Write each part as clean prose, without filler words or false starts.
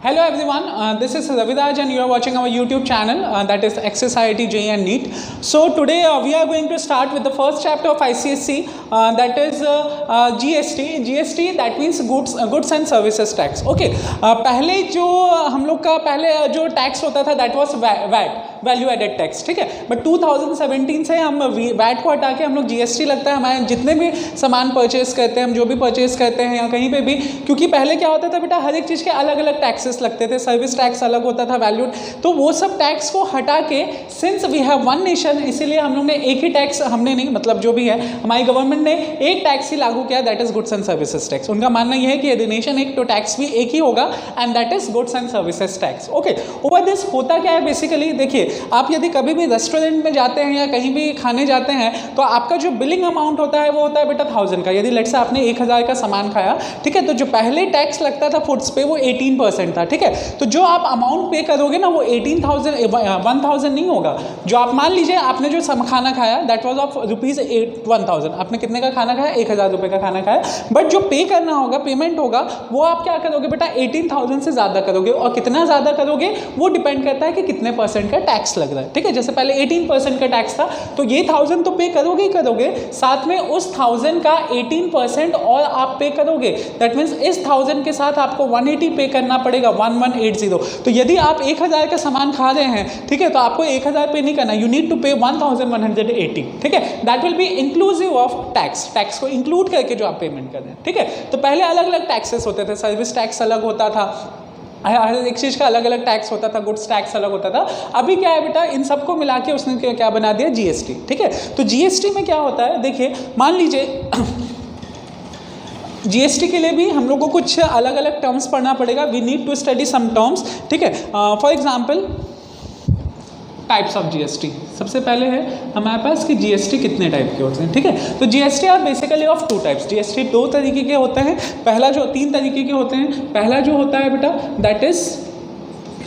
Hello everyone, this is Raviraj and you are watching our YouTube channel that is XSIT JEE and NEET. So today we are going to start with the first chapter of ICSE that is GST. GST that means goods and services tax. Okay, पहले जो हम लोग का पहले जो tax होता था that was VAT, value added tax, ठीक है. बट 2017 से हम वैट को हटा के हम लोग GST लगता है हमारे जितने भी सामान परचेस करते हैं, हम जो भी परचेस करते हैं या कहीं पे भी, क्योंकि पहले क्या होता था बेटा हर एक चीज़ के अलग अलग टैक्सेस लगते थे, सर्विस टैक्स अलग होता था, वैल्यू, तो वो सब टैक्स को हटा के since we have one nation, इसीलिए हम लोग ने एक ही टैक्स, हमने नहीं मतलब जो भी है हमारी गवर्नमेंट ने एक टैक्स ही लागू किया, that is goods and services tax. उनका मानना यह है कि यदि नेशन एक तो टैक्स भी एक ही होगा and that is goods and services tax. Okay, over this होता क्या है बेसिकली, देखिए आप यदि कभी भी रेस्टोरेंट में जाते हैं या कहीं भी खाने जाते हैं तो आपका जो बिलिंग अमाउंट होता है वो होता है बेटा 1000 का. यदि लेट से आपने 1000 का सामान खाया, ठीक है, तो जो पहले टैक्स लगता था फूड्स पे वो 18% था, ठीक है. तो जो आप अमाउंट पे करोगे ना वो 1000 नहीं होगा. जो आप मान लीजिए आपने जो खाना खाया दैट वाज ऑफ ₹1000, आपने कितने का खाना खाया, 1000 रुपये का खाना खाया, बट जो पे करना होगा, पेमेंट होगा, वो आप क्या करोगे बेटा 18,000 से ज़्यादा करोगे. और कितना ज़्यादा करोगे वो डिपेंड करता है कि कितने परसेंट का टैक्स लग रहा है, ठीक है. जैसे पहले 18% का टैक्स था तो ये 1000 तो पे करोगे ही करोगे, साथ में उस 1000 का 18% और आप पे करोगे. दैट मीन्स इस 1000 के साथ आपको 180 पे करना पड़ेगा, 1180. तो यदि आप 1000 का सामान खा रहे हैं, ठीक है, तो आपको 1000 पे नहीं करना, यू नीड टू पे 1180, ठीक है. That will B inclusive of tax, tax को इंक्लूड करके जो आप पेमेंट कर रहे हैं, ठीक है. तो पहले अलग अलग टैक्सेस होते थे, सर्विस टैक्स अलग होता था, हर एक चीज़ का अलग अलग टैक्स होता था, गुड्स टैक्स अलग होता था. अभी क्या है बेटा इन सबको मिला के उसने क्या बना दिया, GST, ठीक है. तो GST में क्या होता है, देखिए मान लीजिए GST के लिए भी हम लोग को कुछ अलग अलग टर्म्स पढ़ना पड़ेगा. We need to study some terms, ठीक है. For example types of GST. सबसे पहले है हमारे पास कि GST कितने टाइप के होते हैं, ठीक है. तो GST are basically of 2 types. GST 2 तरीके के होते हैं. पहला जो 3 तरीके के होते हैं. पहला जो होता है बेटा दैट इज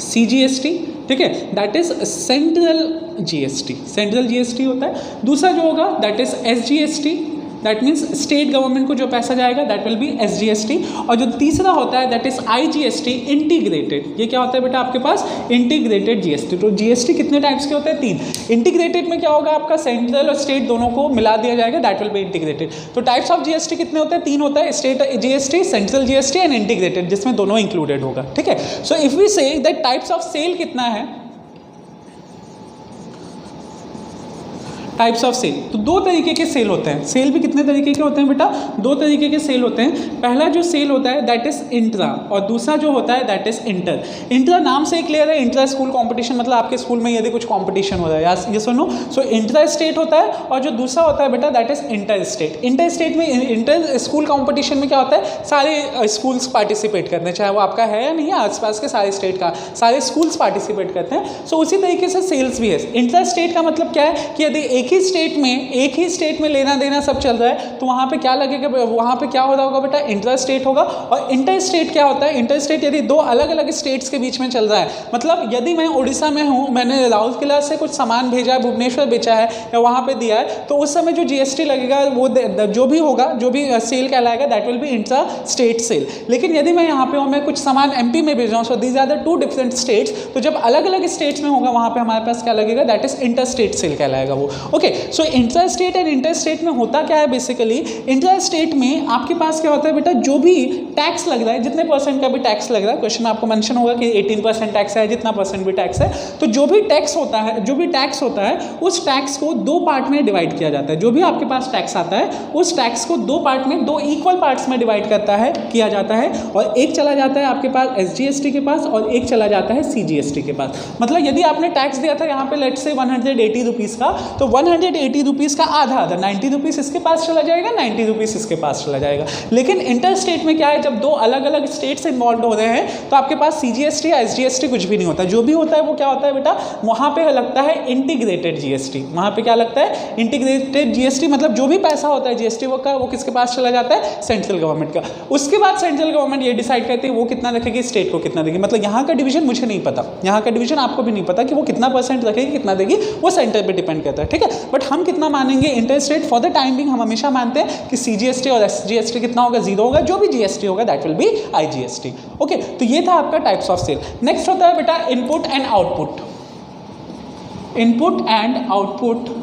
CGST, ठीक है, that is central GST, central GST होता है. दूसरा जो होगा that is SGST, that means state government को जो पैसा जाएगा दैट विल बी SGST. और जो तीसरा होता है दैट इज IGST, इंटीग्रेटेड. ये क्या होता है बेटा आपके पास इंटीग्रेटेड GST. तो GST कितने टाइप्स के होते हैं, 3. इंटीग्रेटेड में क्या होगा, आपका सेंट्रल और स्टेट दोनों को मिला दिया जाएगा, दैट विल बी इंटीग्रेटेड. तो टाइप्स ऑफ GST कितने होते हैं, 3 होता है, state GST, central GST and integrated, जिसमें दोनों इंक्लूडेड होगा, ठीक है. So if we say that types of sale कितना है, टाइप्स ऑफ सेल, तो 2 तरीके के सेल होते हैं. सेल भी कितने तरीके के होते हैं बेटा, 2 तरीके के सेल होते हैं. पहला जो सेल होता है दैट इज इंट्रा और दूसरा जो होता है दैट इज इंटर. इंट्रा नाम से क्लियर है, इंट्रा स्कूल कंपटीशन, मतलब आपके स्कूल में यदि कुछ कंपटीशन हो रहा है, ये सुनो. सो इंट्रा स्टेट होता है और जो दूसरा होता है बेटा that is inter state. Inter state में, इंटर स्कूल कंपटीशन में क्या होता है, सारे स्कूल्स पार्टिसिपेट करते हैं, चाहे वो आपका है या नहीं है, आसपास के सारे स्टेट का सारे स्कूल्स पार्टिसिपेट करते हैं. सो उसी तरीके से सेल्स भी है. इंट्रा स्टेट का मतलब क्या है कि यदि एक ही स्टेट में लेना देना सब चल रहा है तो वहाँ पे क्या लगेगा, वहाँ पे क्या हो रहा होगा बेटा, इंटर स्टेट होगा. और इंटर स्टेट क्या होता है, इंटर स्टेट यदि 2 अलग अलग स्टेट्स के बीच में चल रहा है, मतलब यदि मैं उड़ीसा में हूँ, मैंने राउरकेला से कुछ सामान भेजा है, भुवनेश्वर बेचा है या वहाँ पे दिया है, तो उस समय जो GST लगेगा वो जो भी होगा, जो भी सेल कहलाएगा that will be inter state sale. लेकिन यदि मैं यहाँ पे हूँ, मैं कुछ सामान MP में भेज रहा हूँ, so these are the 2 different states, तो जब अलग अलग स्टेट्स में होगा वहाँ पे हमारे पास क्या लगेगा, that is inter state sale कहलाएगा वो. Okay, so inter state and inter state में होता क्या है बेसिकली, इंटर स्टेट में आपके पास क्या होता है बेटा, जो भी टैक्स लग रहा है, जितने परसेंट का भी टैक्स लग रहा है, क्वेश्चन में आपको मेंशन होगा कि 18% टैक्स है, जितना परसेंट भी टैक्स है, तो जो भी टैक्स होता है उस टैक्स को 2 पार्ट में डिवाइड किया जाता है. जो भी आपके पास टैक्स आता है उस टैक्स को 2 पार्ट में, 2 इक्वल पार्ट्स में डिवाइड किया जाता है. और एक चला जाता है आपके पास SGST के पास और एक चला जाता है CGST के पास. मतलब यदि आपने टैक्स दिया था यहाँ पे लेट से 180 रुपीज़ का, तो 180 रुपीज़ का आधा 90 रुपीज़ इसके पास चला जाएगा, 90 रुपीज़ इसके पास चला जाएगा. लेकिन इंटर स्टेट में क्या है, जब 2 अलग अलग स्टेट्स इन्वॉल्व हो रहे हैं तो आपके पास CGST या SGST कुछ भी नहीं होता. जो भी होता है वो क्या होता है बेटा, वहाँ पे लगता है इंटीग्रेटेड GST. वहाँ पे क्या लगता है, इंटीग्रेटेड GST. मतलब जो भी पैसा होता है GST वो किसके पास चला जाता है, सेंट्रल गवर्नमेंट का. उसके बाद सेंट्रल गवर्नमेंट ये डिसाइड करती है वो कितना रखेगी, स्टेट को कितना देगी. मतलब यहाँ का डिवीजन मुझे नहीं पता, यहाँ का डिवीजन आपको भी नहीं पता कि वो कितना परसेंट रखेगी, कितना देगी, वो सेंटर पे डिपेंड करता है, ठीक है. बट हम कितना मानेंगे interest rate for the time being हम हमेशा मानते हैं कि CGST और SGST कितना होगा, 0 होगा, जो भी GST होगा that will B IGST। Okay, तो ये था आपका टाइप्स ऑफ सेल। नेक्स्ट होता है बेटा input and output, input and output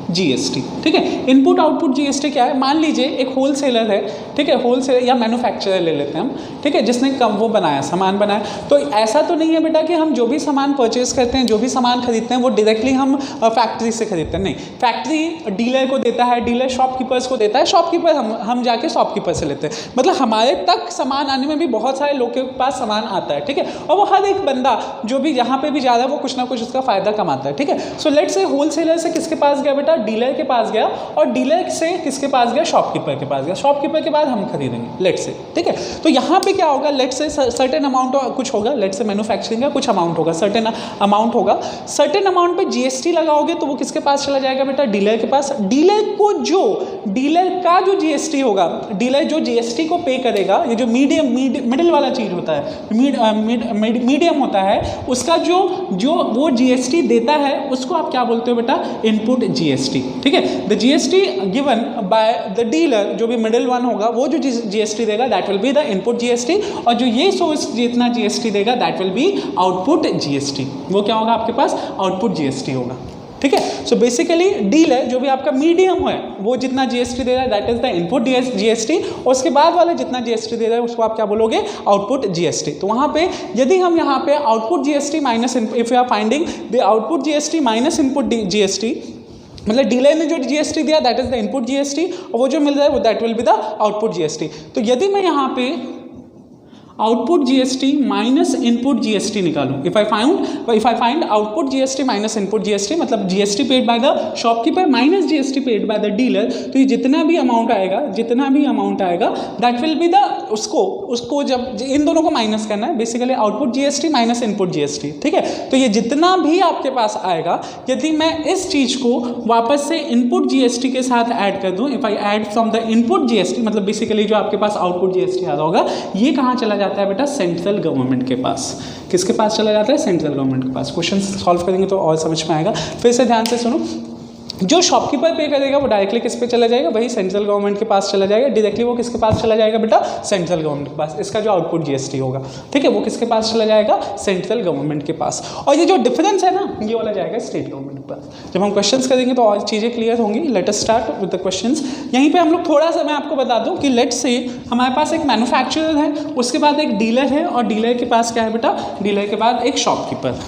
GST। ठीक है, इनपुट आउटपुट GST क्या है, मान लीजिए एक होलसेलर है, ठीक है, होलसेलर या मैन्युफैक्चरर ले लेते हैं हम, ठीक है, जिसने वो बनाया, सामान बनाया। तो ऐसा तो नहीं है बेटा कि हम जो भी सामान परचेज करते हैं, जो भी सामान खरीदते हैं वो डायरेक्टली हम फैक्ट्री से खरीदते हैं, नहीं, फैक्ट्री डीलर को देता है, डीलर शॉपकीपर्स को देता है, शॉपकीपर हम जाके शॉपकीपर से लेते हैं। मतलब हमारे तक सामान आने में भी बहुत सारे लोगों के पास सामान आता है, ठीक है, और वो हर एक बंदा जो भी जहाँ पे भी जा रहा है वो कुछ ना कुछ उसका फायदा कमाता है। ठीक है, सो लेट्स से होलसेलर से किसके पास गया बेटा, डीलर के पास गया, और डीलर से किसके पास गया, शॉपकीपर के पास गया, शॉपकीपर के बाद हम खरीदेंगे लेट्स से। ठीक है, तो यहाँ पे क्या होगा, लेट्स से सर्टेन अमाउंट कुछ होगा, लेट्स से मैन्युफैक्चरिंग का कुछ अमाउंट होगा, सर्टेन अमाउंट होगा, सर्टेन अमाउंट पे GST लगाओगे तो वो किसके पास चला जाएगा बेटा, डीलर के पास। डीलर को जो डीलर का जो GST होगा, डीलर जो GST को पे करेगा, ये जो मिडिल वाला चीज होता है, मीडियम होता है, उसका जो वो GST देता है उसको आप क्या बोलते हो बेटा, इनपुट GST। ठीक है, the GST given by the dealer, जो भी मिडिल वन होगा वो जो GST देगा that will be the input GST, और जो ये सोर्स जितना GST देगा that will be output GST। वो क्या होगा आपके पास, आउटपुट GST होगा। ठीक है, सो बेसिकली डीलर जो भी आपका मीडियम है वो जितना GST दे रहा है that is the input GST, और उसके बाद वाले जितना GST दे रहा है उसको आप क्या बोलोगे, आउटपुट GST। तो वहाँ पे यदि हम यहाँ पे output GST minus, if you are finding the output GST minus input GST, मतलब डीलर ने जो GST दिया that is the input GST, और वो जो मिल रहा है वो that will be the output GST। तो यदि मैं यहाँ पे output GST minus input GST निकालूं, if I find output GST minus input GST, मतलब GST paid by the shopkeeper minus GST paid by the dealer, तो ये जितना भी अमाउंट आएगा दैट विल बी द, उसको जब इन दोनों को माइनस करना है, basically output GST minus input GST। ठीक है, तो ये जितना भी आपके पास आएगा, यदि मैं इस चीज को वापस से इनपुट GST के साथ ऐड कर दूं, if I add from the input GST, मतलब बेसिकली जो आपके पास आउटपुट GST आ रहा होगा, ये कहाँ चला जाता है बेटा, सेंट्रल गवर्नमेंट के पास। किसके पास चला जाता है, सेंट्रल गवर्नमेंट के पास। क्वेश्चन सॉल्व करेंगे तो और समझ में आएगा। फिर से ध्यान से सुनो, जो शॉपकीपर पे करेगा वो डायरेक्टली किस पे चला जाएगा, वही सेंट्रल गवर्नमेंट के पास चला जाएगा, डायरेक्टली वो किसके पास चला जाएगा बेटा, सेंट्रल गवर्नमेंट के पास। इसका जो आउटपुट GST होगा, ठीक है, वो किसके पास चला जाएगा, सेंट्रल गवर्नमेंट के पास। और ये जो डिफरेंस है ना, ये वाला जाएगा स्टेट गवर्नमेंट के पास। जब हम क्वेश्चंस करेंगे तो और चीज़ें क्लियर होंगी। Let us start with the questions. यहीं पे हम लोग थोड़ा सा मैं आपको बता दूं कि लेट्स से हमारे पास एक मैन्युफैक्चरर है, उसके बाद एक डीलर है, और डीलर के पास क्या है बेटा, डीलर के बाद एक shopkeeper.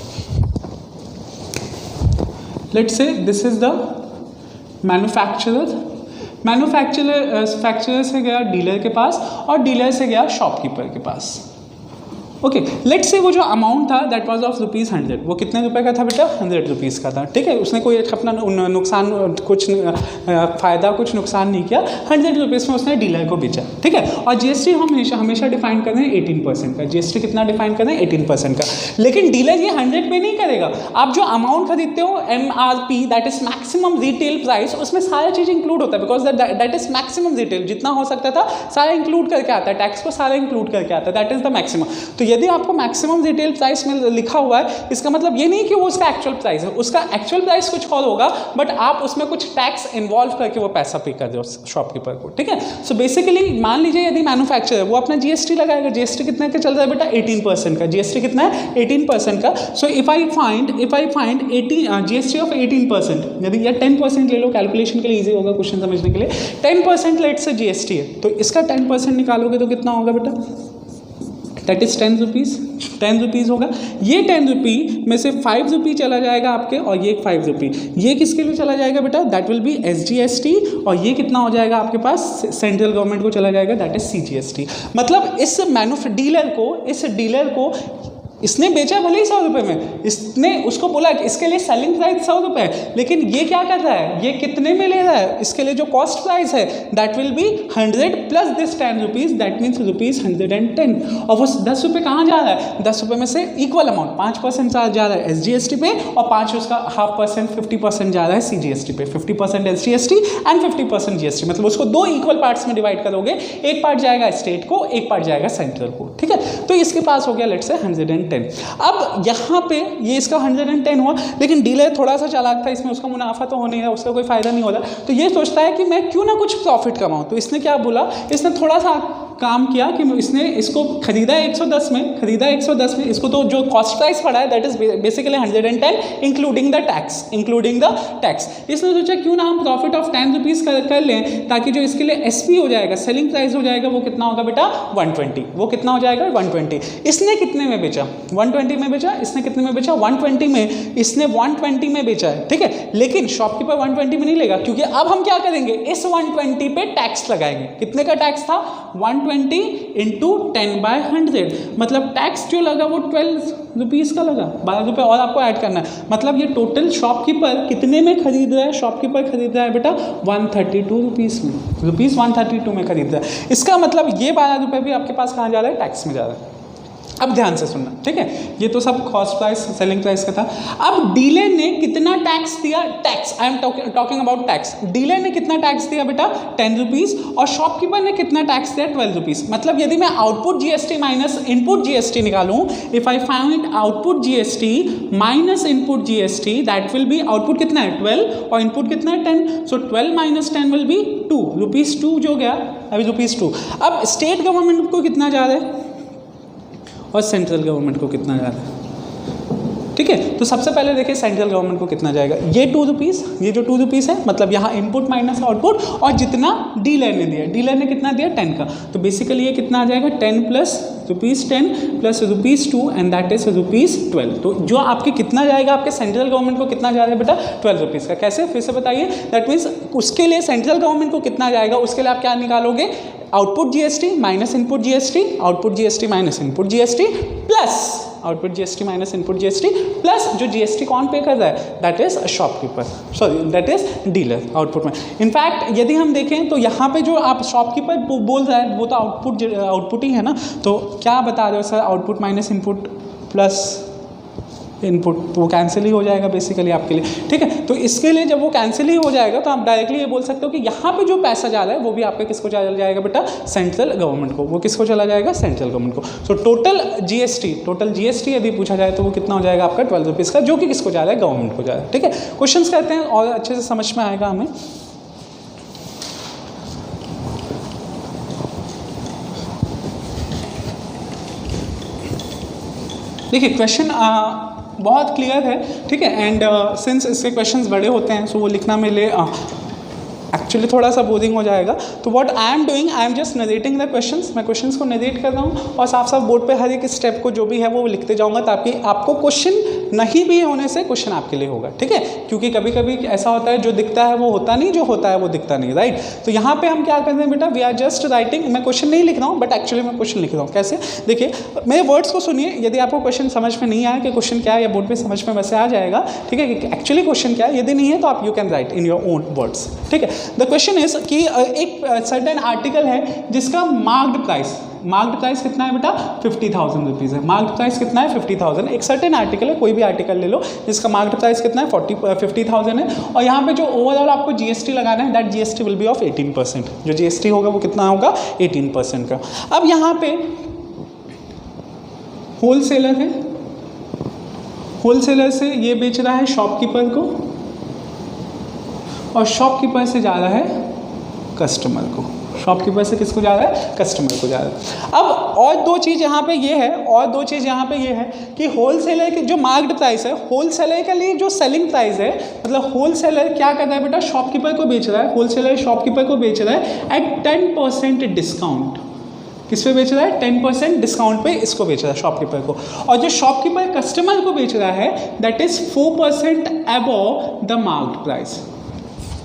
Let's say this is the manufacturer से गया डीलर के पास, और डीलर से गया शॉपकीपर के पास। ओके, लेट्स से वो जो अमाउंट था दैट वाज ऑफ ₹100, वो कितने रुपए का था बेटा, ₹100 का था। ठीक है, उसने कोई अपना नुकसान कुछ फ़ायदा कुछ नुकसान नहीं किया, ₹100 में उसने डीलर को बेचा। ठीक है, और GST हम हमेशा डिफाइन कर रहे हैं 18% का। GST कितना डिफाइन कर रहे हैं, 18% का। लेकिन डीलर ये 100 पे नहीं करेगा। आप जो अमाउंट खरीदते हो MRP that is maximum retail price, उसमें सारा चीज़ इंक्लूड होता है, because that is maximum retail, जितना हो सकता था सारा इंक्लूड करके आता है, टैक्स को सारा इंक्लूड करके आता है, दैट इज द मैक्सिमम। तो यदि आपको मैक्सिमम रिटेल प्राइस में लिखा हुआ है, इसका मतलब ये नहीं कि वो उसका एक्चुअल प्राइस है, उसका एक्चुअल प्राइस कुछ और होगा, बट आप उसमें कुछ टैक्स इन्वॉल्व करके वो पैसा पे कर रहे हो शॉपकीपर को। ठीक है, सो बेसिकली मान लीजिए यदि मैन्युफैक्चरर वो अपना GST लगाएगा, GST कितने का चल रहा है बेटा, 18% का। GST कितना है, 18% का। So if I find GST of 18%, यदि या 10% ले लो, कैलकुलेशन के लिए ईजी होगा क्वेश्चन समझने के लिए। 10% लेट से GST है, तो इसका 10% निकालोगे तो कितना होगा बेटा, दैट इज 10 रुपीज़। 10 रुपीज़ होगा। ये 10 रुपये में से 5 रुपये चला जाएगा आपके, और ये 5 रुपये ये किसके लिए चला जाएगा बेटा, दैट विल बी SGST, और ये कितना हो जाएगा आपके पास, सेंट्रल गवर्नमेंट को चला जाएगा, दैट इज CGST। मतलब इस डीलर को इसने बेचा भले ही 100 रुपये में, इसने उसको बोला कि इसके लिए सेलिंग प्राइस 100 रुपये है, लेकिन ये क्या कर रहा है, ये कितने में ले रहा है, इसके लिए जो कॉस्ट प्राइस है that will B 100 plus this 10 rupees, that means ₹110। और वो 10 रुपये कहाँ जा रहा है, 10 रुपये में से इक्वल अमाउंट 5% जा रहा है SGST पे, और 5 उसका 0.5% 50% जा रहा है CGST पे। 50% SGST एंड 50% GST, मतलब उसको 2 इक्वल पार्ट्स में डिवाइड करोगे, एक पार्ट जाएगा स्टेट को, एक पार्ट जाएगा सेंट्रल को। ठीक है, तो इसके पास हो गया लेट्स से 110 110। अब यहाँ पे ये इसका 110 हुआ, लेकिन डीलर थोड़ा सा चालाक था, इसमें उसका मुनाफा तो हो नहीं रहा, उसका कोई फायदा नहीं हो रहा, तो ये सोचता है कि मैं क्यों ना कुछ प्रॉफिट कमाऊँ। तो इसने क्या बोला, इसने थोड़ा सा काम किया कि इसने इसको खरीदा 110 में, खरीदा 110 में, इसको तो जो कॉस्ट प्राइस पड़ा है that is basically 110 including the tax, including the tax. इसने सोचा क्यों ना हम प्रॉफिट ऑफ 10 रुपीज़ कर लें, ताकि जो इसके लिए एसपी हो जाएगा, सेलिंग प्राइस हो जाएगा, वो कितना होगा बेटा 120। वो कितना हो जाएगा 120। इसने कितने में बेचा 120 में बेचा, इसने कितने में बेचा 120 में, इसने 120 में बेचा है, ठीक है। लेकिन शॉपकीपर 120 में नहीं लेगा, क्योंकि अब हम क्या करेंगे, इस 120 पे टैक्स लगाएंगे। कितने का टैक्स था 120 इंटू 10/100, मतलब टैक्स जो लगा वो 12 रुपीज़ का लगा, 12 रुपये और आपको ऐड करना है। मतलब ये टोटल शॉपकीपर कितने में खरीद रहा है, शॉपकीपर खरीद रहा है बेटा 132 रुपीज़ में, रुपीज़ 132 में खरीद रहा है। इसका मतलब ये 12 रुपये भी आपके पास कहाँ जा रहा है, टैक्स में जा रहा है। अब ध्यान से सुनना, ठीक है, ये तो सब कॉस्ट प्राइस सेलिंग प्राइस का था। अब डीलर ने कितना टैक्स दिया, tax, I am talking about tax. Dealer ने कितना टैक्स दिया बेटा 10 रुपीज़, और शॉपकीपर ने कितना टैक्स दिया 12 रुपीज़। मतलब यदि मैं output GST minus input GST निकालूँ, if I find output GST minus input GST, that will be, output कितना है 12 और इनपुट कितना है 10, so 12 minus 10 will be 2 rupees, 2 जो गया अभी ₹2। अब स्टेट गवर्नमेंट को कितना जा रहा है और सेंट्रल गवर्नमेंट को कितना जा रहा है, ठीक है। तो सबसे पहले देखिए सेंट्रल गवर्नमेंट को कितना जाएगा, ये 2 रुपीज़, ये जो 2 रुपीज़ है, मतलब यहाँ इनपुट माइनस आउटपुट, और जितना डीलर ने दिया, डीलर ने कितना दिया 10 का, तो बेसिकली ये कितना आ जाएगा 10 plus ₹10 plus ₹2 and that is ₹12। तो जो आपके कितना जाएगा, आपके सेंट्रल गवर्नमेंट को कितना जा रहा है बेटा 12 रुपीज़ का। कैसे, फिर से बताइए, दैट मीन्स उसके लिए सेंट्रल गवर्नमेंट को कितना जाएगा, उसके लिए आप क्या निकालोगे, output GST minus input GST, output GST minus input GST plus output GST minus input GST plus जो जीएसटी कौन पे कर रहा है, that is shopkeeper, sorry that is dealer output में। इनफैक्ट यदि हम देखें तो यहाँ पे जो आप शॉपकीपर बोल रहा है वो तो आउटपुट ही है ना, तो क्या बता रहे हो sir, output minus input plus input, तो वो कैंसिल ही हो जाएगा बेसिकली आपके लिए, ठीक है। तो इसके लिए जब वो कैंसिल ही हो जाएगा तो आप डायरेक्टली ये बोल सकते हो कि यहाँ पे जो पैसा जा रहा है वो भी आपके किसको चला जाएगा बेटा, सेंट्रल गवर्नमेंट को। वो किसको चला जाएगा, सेंट्रल गवर्नमेंट को। सो टोटल जीएसटी यदि पूछा जाए तो वो कितना हो जाएगा आपका 12 रुपीज़ का, जो कि किसको जा रहा है, गवर्नमेंट को जा रहा है, ठीक है। क्वेश्चन करते हैं और अच्छे से समझ में आएगा हमें। देखिए क्वेश्चन बहुत क्लियर है, ठीक है, एंड सिंस इसके क्वेश्चंस बड़े होते हैं सो वो लिखना मेरे लिए एक्चुअली थोड़ा सा बोरिंग हो जाएगा। तो what I am doing, I am just narrating the questions, मैं क्वेश्चंस को नरेट कर रहा हूँ और साफ साफ बोर्ड पे हर एक स्टेप को जो भी है वो लिखते जाऊँगा, ताकि आपको क्वेश्चन नहीं भी होने से क्वेश्चन आपके लिए होगा, ठीक है। क्योंकि कभी कभी ऐसा होता है जो दिखता है वो होता नहीं, जो होता है वो दिखता नहीं, राइट। तो यहाँ पे हम क्या कर रहे हैं बेटा, वी आर जस्ट राइटिंग, मैं क्वेश्चन नहीं लिख रहा हूँ बट एक्चुअली मैं क्वेश्चन लिख रहा हूँ। कैसे, देखिए मेरे वर्ड्स को सुनिए, यदि आपको क्वेश्चन समझ में नहीं आया कि क्वेश्चन क्या है, या बोर्ड पे समझ में वैसे आ जाएगा, ठीक है, कि एक्चुअली क्वेश्चन क्या है। यदि नहीं है तो आप you can write in your own words, ठीक है। द क्वेश्चन इज कि एक सर्टेन आर्टिकल है जिसका मार्क्ड प्राइस कितना है बेटा 50,000 रुपीज़ है। मार्क्ड प्राइस कितना है 50,000। एक सर्टेन आर्टिकल है, कोई भी आर्टिकल ले लो जिसका मार्क्ड प्राइस कितना है 50,000 है, और यहाँ पे जो ओवरऑल आपको जीएसटी लगाना है that GST will be of 18%। जो जीएसटी होगा वो कितना होगा 18% का। अब यहाँ पे होलसेलर है, होलसेलर से ये बेच रहा है शॉपकीपर को, और शॉपकीपर से जा रहा है कस्टमर को। शॉपकीपर से किसको जा रहा है, कस्टमर को जा रहा है। अब और दो चीज़ यहाँ पे ये है, कि होलसेलर की जो मार्क्ड प्राइस है, होलसेलर के लिए जो सेलिंग प्राइस है, मतलब होलसेलर क्या कर रहा है बेटा, शॉपकीपर को बेच रहा है, होलसेलर शॉपकीपर को बेच रहा है एट 10% डिस्काउंट। किस पे बेच रहा है, 10% डिस्काउंट पे इसको बेच रहा है शॉपकीपर को। और जो शॉपकीपर कस्टमर को बेच रहा है that is 4% above the marked price.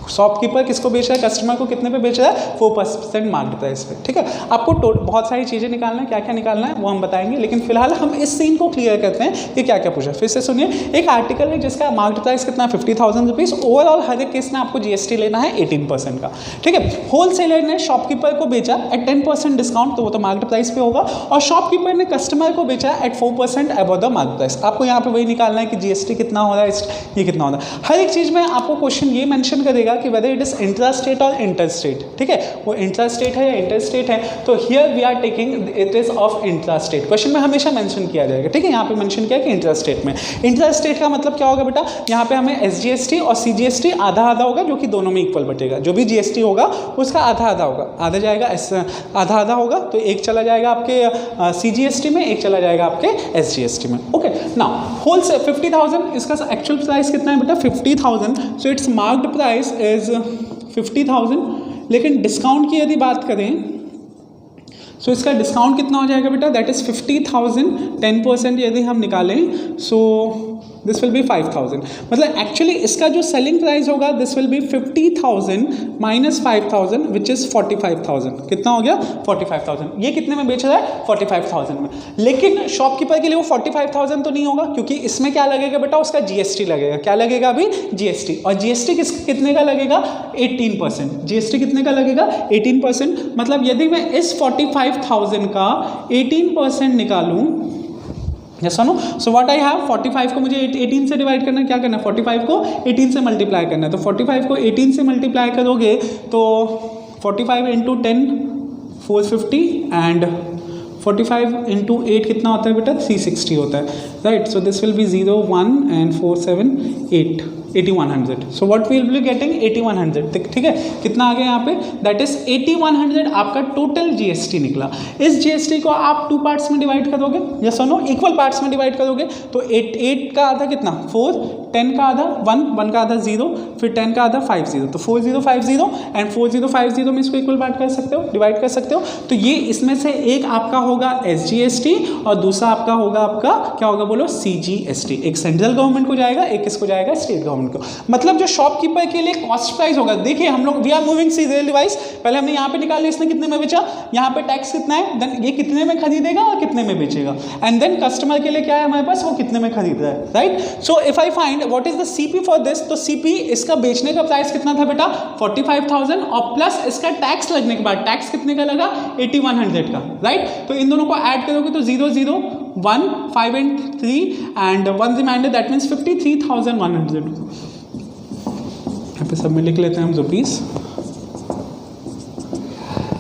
Shopkeeper किसको बेच रहा है, कस्टमर को कितने पे बेच रहा है, 4% मार्क्ड प्राइस पे, ठीक है। आपको बहुत सारी चीज़ें निकालना है, क्या क्या निकालना है वो हम बताएंगे, लेकिन फिलहाल हम इस सीन को क्लियर करते हैं कि क्या क्या पूछा। फिर से सुनिए, एक आर्टिकल है जिसका मार्क्ड प्राइस कितना 50,000 रुपीज़, ओवरऑल हर एक केस में आपको जीएसटी लेना है 18% का, ठीक है। होलसेलर ने शॉपकीपर को बेचा एट 10% डिस्काउंट, तो वो तो मार्क्ड प्राइस पे होगा, और शॉपकीपर ने कस्टमर को बेचा at 4% above the marked price. आपको यहाँ पे वही निकालना है कि जीएसटी कितना हो रहा है, ये कितना हो रहा है। हर एक चीज़ में आपको क्वेश्चन ये मेंशन करेगा करेगा कि whether it is intra state और इंटर स्टेट, ठीक है, वो इंट्रा स्टेट है या इंटर स्टेट है, तो here we are taking it is of intra state. Question में हमेशा मेंशन किया जाएगा, ठीक है, यहाँ पे मेंशन किया कि इंट्रा स्टेट में। इंट्रा स्टेट का मतलब क्या होगा बेटा, यहाँ पे हमें SGST और CGST आधा आधा होगा, जो कि दोनों में इक्वल बटेगा। जो भी GST होगा उसका आधा आधा होगा, आधा जाएगा आधा आधा होगा, तो एक चला जाएगा आपके CGST में, एक चला जाएगा आपके SGST में। ओके, नाउ होलसेल 50,000, इसका एक्चुअल प्राइस कितना है बेटा 50,000, so it's marked price is 50,000। लेकिन डिस्काउंट की यदि बात करें सो इसका डिस्काउंट कितना हो जाएगा बेटा, दैट इज 50,000, 10% यदि हम निकालें सो दिस विल बी 5,000। मतलब एक्चुअली इसका जो सेलिंग प्राइस होगा this will B 50,000 minus 5,000 which is 45,000। कितना हो गया 45,000। ये कितने में बेच रहा है 45,000 में। लेकिन शॉपकीपर के लिए वो 45,000 तो नहीं होगा, क्योंकि इसमें क्या लगेगा बेटा, उसका GST लगेगा। क्या लगेगा अभी GST, और GST कितने का लगेगा 18%। GST कितने का लगेगा 18%। मतलब यदि मैं इस 45,000 का 18% निकालूं, yes no, so what I have 45 को मुझे 18 से डिवाइड करना है, क्या करना है 45 को 18 से मल्टीप्लाई करना है। तो 45 को 18 से मल्टीप्लाई करोगे तो 45 इंटू 10 450 एंड 45 इंटू 8 कितना होता है बेटा 360 होता है, right. So this will be 0 1 and 4 7 8 8100। So what we will be getting 8100, ठीक है। कितना आ गया यहाँ पे, दैट इज 8100 आपका टोटल GST निकला। इस GST को आप 2 पार्ट्स में डिवाइड करोगे, यस और नो, इक्वल पार्ट्स में डिवाइड करोगे तो 8 का आधा कितना 4, 10 का आधा 1, 1 का आधा 0, फिर 10 का आधा 50, तो 4050 एंड 4050 में इसको इक्वल पार्ट कर सकते हो, डिवाइड कर सकते हो। तो ये इसमें से एक आपका होगा SGST और दूसरा आपका होगा आपका क्या होगा बोलो CGST। एक सेंट्रल गवर्नमेंट को जाएगा, एक किसको जाएगा स्टेट गवर्नमेंट को। मतलब जो शॉपकीपर के लिए कॉस्ट प्राइस होगा, देखिए हम लोग we are moving serial device, पहले हमने यहाँ पे निकाल लिया इसने कितने में बेचा, यहाँ पे टैक्स कितना है, देन ये कितने में खरीदेगा और कितने में बेचेगा, एंड देन कस्टमर के लिए क्या है हमारे पास, वो कितने में खरीद रहा है, right. So if I find what is the CP for this, तो CP इसका बेचने का प्राइस कितना था बेटा 45,000 और प्लस इसका टैक्स लगने के बाद टैक्स कितने का लगा 8100 का, राइट। तो इन दोनों को ऐड करोगे तो 0 0 1 5 and 3 and 1 remainder, that means 53,100। यहाँ पे सब में लिख लेते हैं हम रुपीस,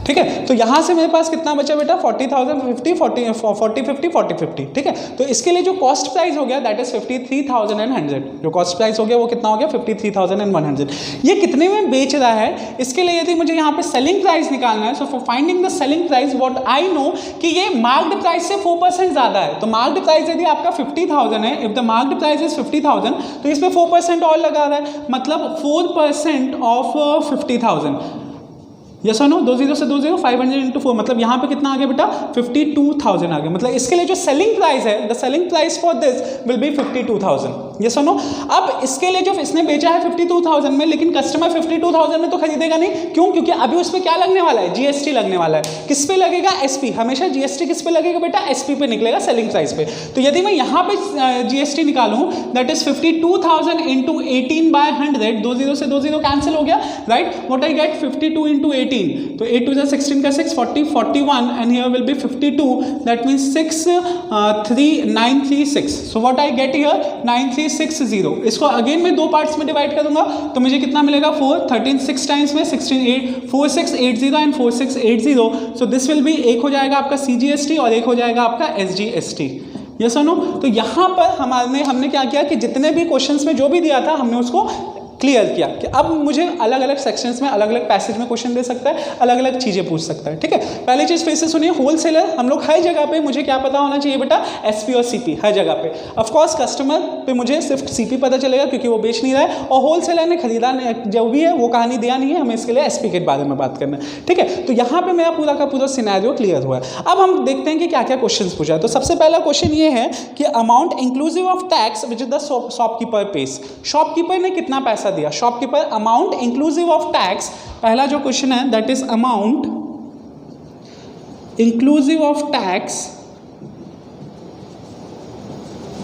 ठीक है। तो यहाँ से मेरे पास कितना बचा बेटा 40,000 50 40 50 40 50, ठीक है। तो इसके लिए जो कॉस्ट प्राइस हो गया दैट इज 53,100। जो कॉस्ट प्राइस हो गया वो कितना हो गया 53,100। ये कितने में बेच रहा है, इसके लिए यदि मुझे यहाँ पे सेलिंग प्राइस निकालना है, so for finding the selling price what I know कि ये मार्क्ड प्राइस से 4% ज़्यादा है। तो मार्क्ड प्राइस यदि आपका 50,000 है, if the marked price is 50,000 तो इसमें 4% और लगा रहा है, मतलब 4% ऑफ 50,000। यस और नो, 2 0 से 2 0 500 इंटू 4, मतलब यहाँ पे कितना आ गया बेटा 52,000 आ गया। मतलब इसके लिए जो सेलिंग प्राइस है, the selling price for this will B 52,000। Yes और नो। अब इसके लिए जो इसने बेचा है 52,000 में, लेकिन कस्टमर 52,000 में तो खरीदेगा नहीं, क्यों, क्योंकि अभी उस पर क्या लगने वाला है GST लगने वाला है। किस पे लगेगा SP, हमेशा GST किस पे लगेगा बेटा SP पे निकलेगा, सेलिंग प्राइस पे। तो यदि मैं यहाँ पे GST निकालूँ दैट इज 52,000 इंटू 18/100, 2 0 से 2 0 कैंसिल हो गया, right. What I get 52 into 18, तो 8 to 16 का 6 40 41 and here will be 52, that means 63936। so what I get here 9360। इसको अगेन मैं 2 पार्ट्स में डिवाइड करूंगा तो मुझे कितना मिलेगा 4 13 6 टाइम्स में 16 8 4680 and 4680। so this will be, एक हो जाएगा आपका CGST और एक हो जाएगा आपका SGST। यस और नो। तो यहाँ पर हमने क्या किया कि जितने भी क्वेश्चंस में जो भी दिया था हमने उसको क्लियर किया कि अब मुझे अलग अलग सेक्शंस में अलग अलग पैसेज में क्वेश्चन दे सकता है, अलग अलग चीज़ें पूछ सकता है, ठीक है। पहली चीज़ फिर से सुनिए, होलसेलर हम लोग हर जगह पे मुझे क्या पता होना चाहिए बेटा SP और CP हर जगह पे। ऑफ कोर्स कस्टमर पे मुझे सिर्फ CP पता चलेगा क्योंकि वो बेच नहीं रहा है, और होलसेलर ने खरीदा जो भी है वो कहानी दिया नहीं है, हमें इसके लिए SP के बारे में बात करना है, ठीक है। तो यहाँ पर मेरा पूरा का पूरा सिनेरियो क्लियर हुआ है। अब हम देखते हैं कि क्या क्या क्वेश्चन पूछा है। तो सबसे पहला क्वेश्चन ये है कि amount inclusive of tax which is the shopkeeper pays. Shopkeeper ने कितना पैसा दिया, shopkeeper amount inclusive of tax. पहला जो क्वेश्चन है that is amount inclusive of tax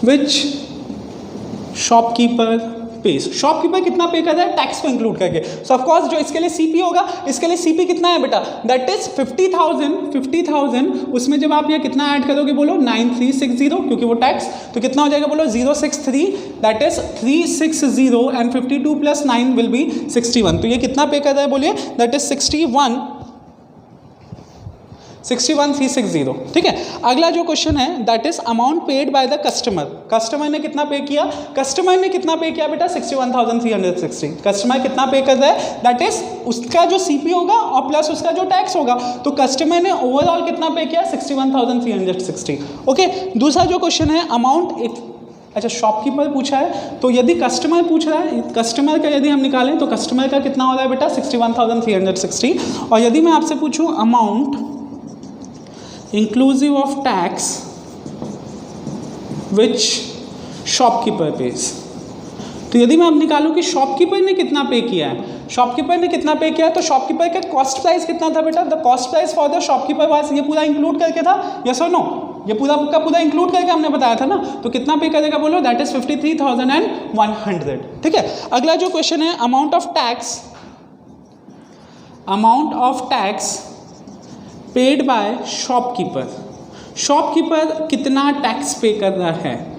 which shopkeeper pays, shopkeeper कितना पे कर रहा है टैक्स को इंक्लूड करके। सो ऑफ कोर्स जो इसके लिए सीपी होगा, इसके लिए सीपी कितना है बेटा, दैट इज 50,000, उसमें जब आप ये कितना ऐड करोगे बोलो 9360, क्योंकि वो टैक्स, तो कितना हो जाएगा बोलो 063, that is 360 and 52 + 9 will be 61। तो ये कितना पे कर रहा है बोलिए, दैट इज 61,360। ठीक है, अगला जो क्वेश्चन है that is amount paid by the customer. Customer ने कितना पे किया, कस्टमर ने कितना पे किया बेटा 61,360। कस्टमर कितना पे कर रहा है, दैट इज उसका जो सीपी होगा और प्लस उसका जो टैक्स होगा, तो कस्टमर ने ओवरऑल कितना पे किया 61,360। ओके, दूसरा जो क्वेश्चन है अमाउंट, अच्छा शॉपकीपर पूछा है, तो यदि कस्टमर पूछ रहा है, कस्टमर का यदि हम निकालें तो कस्टमर का कितना हो रहा है बेटा 61,360, और यदि मैं आपसे पूछूं amount inclusive of tax which shopkeeper page, तो यदि मैं अब निकालूं कि शॉपकीपर ने कितना पे किया है, शॉपकीपर ने कितना पे किया है, तो शॉपकीपर का कॉस्ट प्राइस कितना था बेटा, the cost price for the shopkeeper was, ये पूरा इंक्लूड करके था, यस और नो, ये पूरा का पूरा इंक्लूड करके हमने बताया था ना, तो कितना पे करेगा बोलो, दैट इज 53,100। ठीक है, अगला जो क्वेश्चन है amount of tax paid by shopkeeper, shopkeeper कितना टैक्स पे कर रहा है।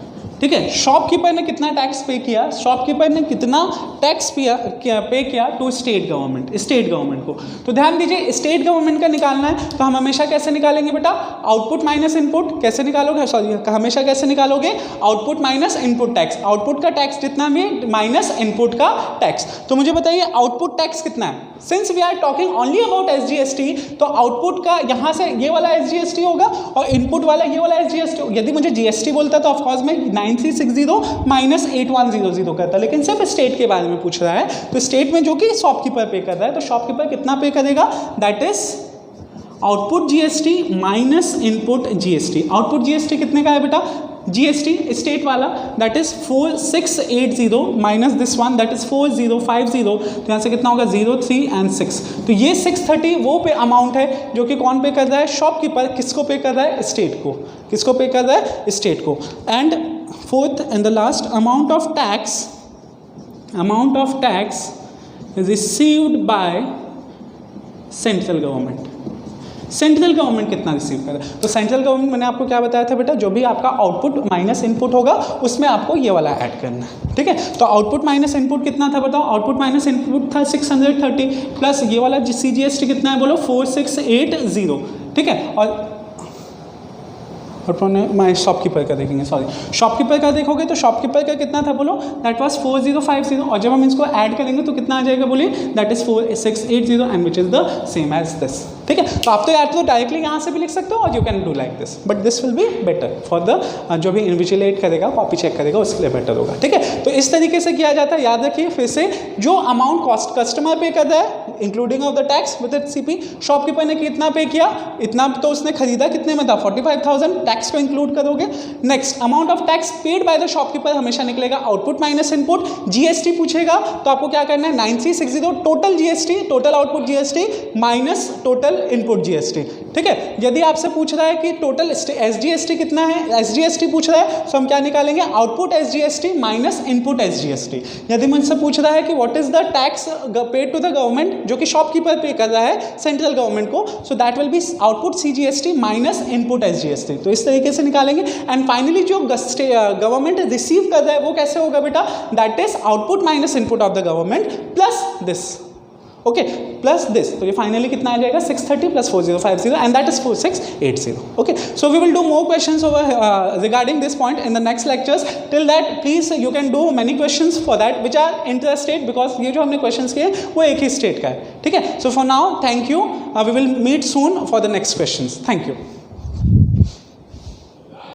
ठीक है, शॉपकीपर ने कितना टैक्स पे किया, शॉपकीपर ने कितना टैक्स पे किया to state government, state government को। तो ध्यान दीजिए, स्टेट गवर्नमेंट का निकालना है तो हम हमेशा कैसे निकालेंगे बेटा, आउटपुट माइनस इनपुट, कैसे निकालोगे, सॉरी हमेशा कैसे निकालोगे, output minus input tax, output का टैक्स जितना भी माइनस इनपुट का टैक्स। तो मुझे बताइए आउटपुट टैक्स कितना है, since we are talking only about SGST, तो आउटपुट का यहाँ से ये वाला SGST होगा और इनपुट वाला ये वाला SGST। यदि मुझे GST बोलता तो ऑफकोर्स में 9360 माइनस 8100 करता, लेकिन सिर्फ स्टेट के बारे में पूछ रहा है, तो स्टेट में जो कि शॉपकीपर पे कर रहा है, तो शॉपकीपर कितना पे करेगा, that is output GST minus input GST। Output GST कितने का है बेटा, GST स्टेट वाला that is 4680 minus this one that is 4050, तो यहाँ से कितना होगा 0, 3 एंड 6, तो ये 630 वो पे अमाउंट है जो कि कौन पे कर रहा है, शॉपकीपर। किसको पे कर रहा है, स्टेट को, किसको पे कर रहा है, स्टेट को। And fourth and the last amount of tax received by central government. Central government कितना रिसीव कर रहा है, तो सेंट्रल गवर्नमेंट मैंने आपको क्या बताया था बेटा, जो भी आपका आउटपुट माइनस इनपुट होगा उसमें आपको ये वाला ऐड करना है। ठीक है, तो आउटपुट माइनस इनपुट कितना था बताओ, आउटपुट माइनस इनपुट था 630 प्लस ये वाला CGST कितना है बोलो 4680। ठीक है, और मैं शॉपकीपर का देखेंगे, सॉरी शॉपकीपर का देखोगे तो शॉपकीपर का कितना था बोलो, दैट वाज 4050, और जब हम इसको ऐड करेंगे तो कितना आ जाएगा बोलिए, that is 4680 and which is the same as this. ठीक है, तो आप तो यार तो डायरेक्टली यहाँ से भी लिख सकते हो और you can do like this, but this will be better for the जो भी इन्विजिलेट करेगा, कॉपी चेक करेगा, उसके लिए बेटर होगा। ठीक है, तो इस तरीके से किया जाता है, याद रखिए फिर से, जो अमाउंट कॉस्ट कस्टमर पे कर रहा है including of the tax with CP, shopkeeper ने कितना पे किया, इतना तो उसने खरीदा कितने में था 45,000, टैक्स को इंक्लूड करोगे। Next amount of tax paid by the shopkeeper हमेशा निकलेगा आउटपुट माइनस इनपुट। GST पूछेगा तो आपको क्या करना है 9360 total GST, total output GST minus total input GST। ठीक है, यदि आपसे पूछ रहा है कि टोटल SGST कितना है, SGST पूछ रहा है तो हम क्या निकालेंगे, output SGST minus input SGST। यदि मुझसे पूछ रहा है कि what is the tax paid to the government, जो कि शॉपकीपर पे कर रहा है सेंट्रल गवर्नमेंट को, so that will be output CGST minus input SGST। तो इस तरीके से निकालेंगे। एंड फाइनली जो गवर्नमेंट रिसीव कर रहा है वो कैसे होगा बेटा, that is output minus input of the government plus this, okay, plus this. तो ये फाइनली कितना आ जाएगा 630 plus 4050 and that is 4680। Okay, so we will do more questions over regarding this point in the next lectures. Till that please you can do many questions for that which are interested, because ये जो हमने questions किए वो एक ही state का है। ठीक है, so for now thank you, we will meet soon for the next questions. Thank you.